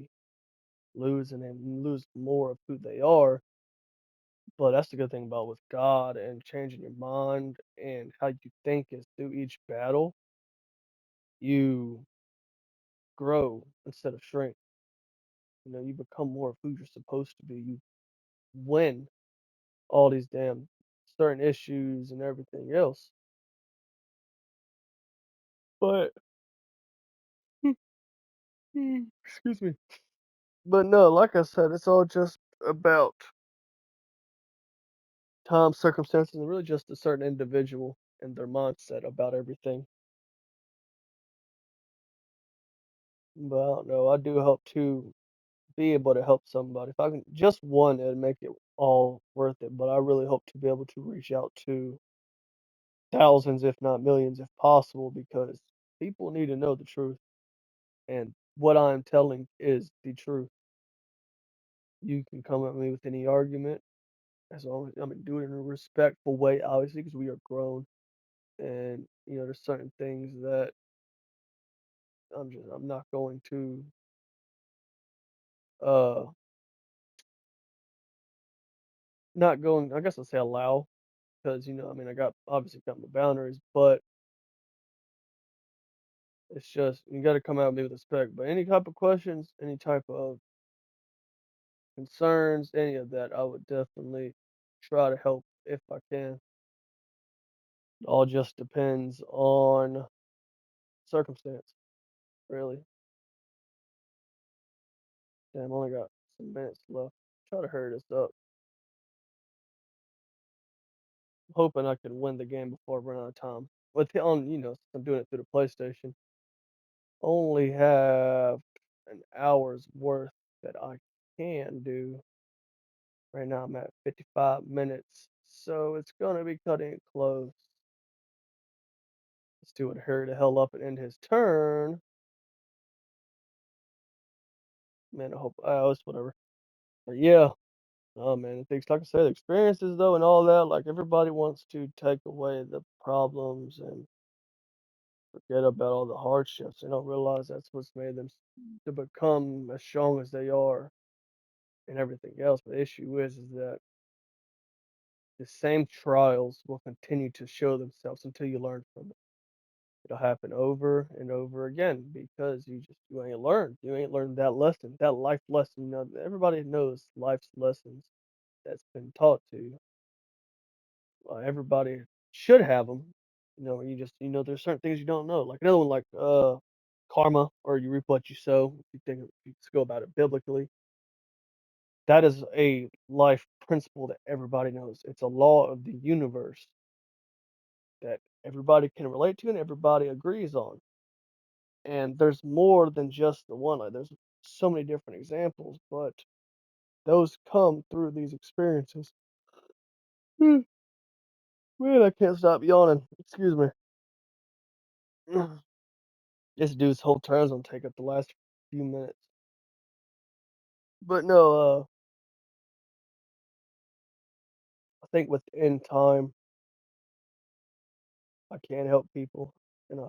lose and then lose more of who they are. But that's the good thing about with God and changing your mind and how you think is through each battle, you grow instead of shrink. You become more of who you're supposed to be. You win all these damn certain issues and everything else. But excuse me. But no, like I said, it's all just about time, circumstances, and really just a certain individual and their mindset about everything. But I don't know. I do hope to be able to help somebody. If I can just one, it'd make it all worth it. But I really hope to be able to reach out to thousands, if not millions, if possible, because people need to know the truth. And what I'm telling is the truth. You can come at me with any argument as long as I mean do it in a respectful way, obviously, because we are grown. and there's certain things that I'm not going to uh not going I guess I'll say allow because I mean I got obviously got my boundaries, but it's just you got to come at me with respect. But any type of questions, any type of concerns, any of that, I would definitely try to help if I can. It all just depends on circumstance, really. Damn, I only got some minutes left. Try to hurry this up. I'm hoping I can win the game before I run out of time. With the on, since I'm doing it through the PlayStation, only have an hour's worth that I can do. Right now I'm at 55 minutes, so it's gonna be cutting it close. Let's do it. Hurry the hell up and end his turn. Man, I hope. It's whatever. But yeah, oh man, it takes like I said, experiences though, and all that. Like everybody wants to take away the problems and forget about all the hardships. They don't realize that's what's made them to become as strong as they are and everything else. But the issue is that the same trials will continue to show themselves until you learn from it. It'll happen over and over again because you ain't learned. You ain't learned that lesson, that life lesson. Everybody knows life's lessons that's been taught to you. Everybody should have them. You just there's certain things you don't know. Like another one, like karma, or you reap what you sow. If if you go about it biblically, that is a life principle that everybody knows. It's a law of the universe that everybody can relate to and everybody agrees on. And there's more than just the one. Like there's so many different examples, but those come through these experiences. Hmm, Man, I can't stop yawning. Excuse me. This dude's whole turn's gonna take up the last few minutes. But no, I think within time, I can help people, and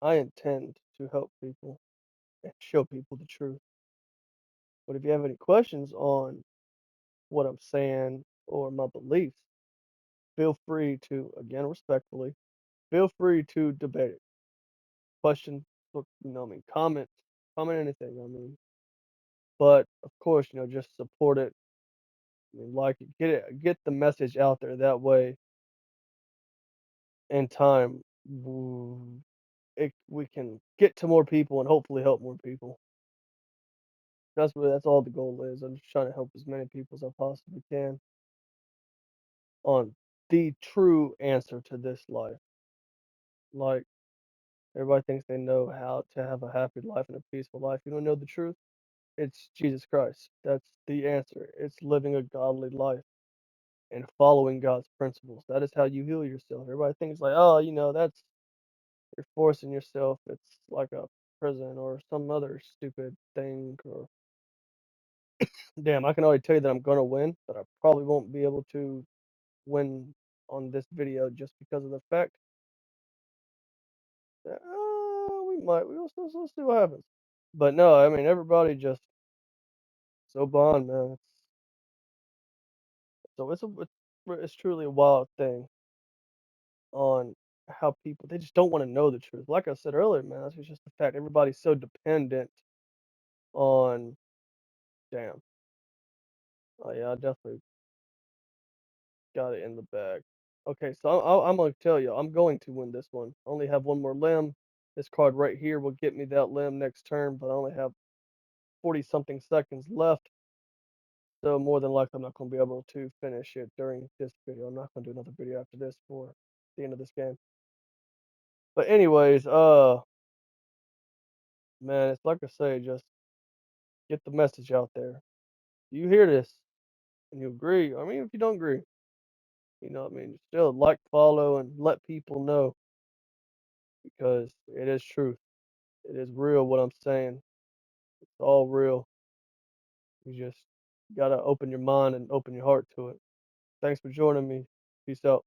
I intend to help people and show people the truth. But if you have any questions on what I'm saying or my beliefs, feel free to, again, respectfully, feel free to debate it. Question, I mean, comment anything. I mean, but of course, just support it. I mean, like it, get the message out there. That way, in time, we can get to more people and hopefully help more people. That's all the goal is. I'm just trying to help as many people as I possibly can on the true answer to this life. Like everybody thinks they know how to have a happy life and a peaceful life. You don't know the truth? It's Jesus Christ. That's the answer. It's living a godly life and following God's principles. That is how you heal yourself. Everybody thinks like, oh, that's you're forcing yourself. It's like a prison or some other stupid thing or damn, I can already tell you that I'm gonna win, but I probably won't be able to win on this video just because of the fact that we might. We'll see what happens. But no, I mean everybody just so bond, man. It's truly a wild thing on how people they just don't want to know the truth. Like I said earlier, man, that's just the fact. Everybody's so dependent on damn. Oh yeah, I definitely got it in the bag. Okay, so I'm gonna tell you, I'm going to win this one. I only have one more limb. This card right here will get me that limb next turn, but I only have 40 something seconds left. So more than likely, I'm not gonna be able to finish it during this video. I'm not gonna do another video after this for the end of this game. But anyways, man, it's like I say, just get the message out there. You hear this and you agree. I mean, if you don't agree, what I mean, still like, follow, and let people know because it is truth. It is real what I'm saying. It's all real. You just gotta open your mind and open your heart to it. Thanks for joining me. Peace out.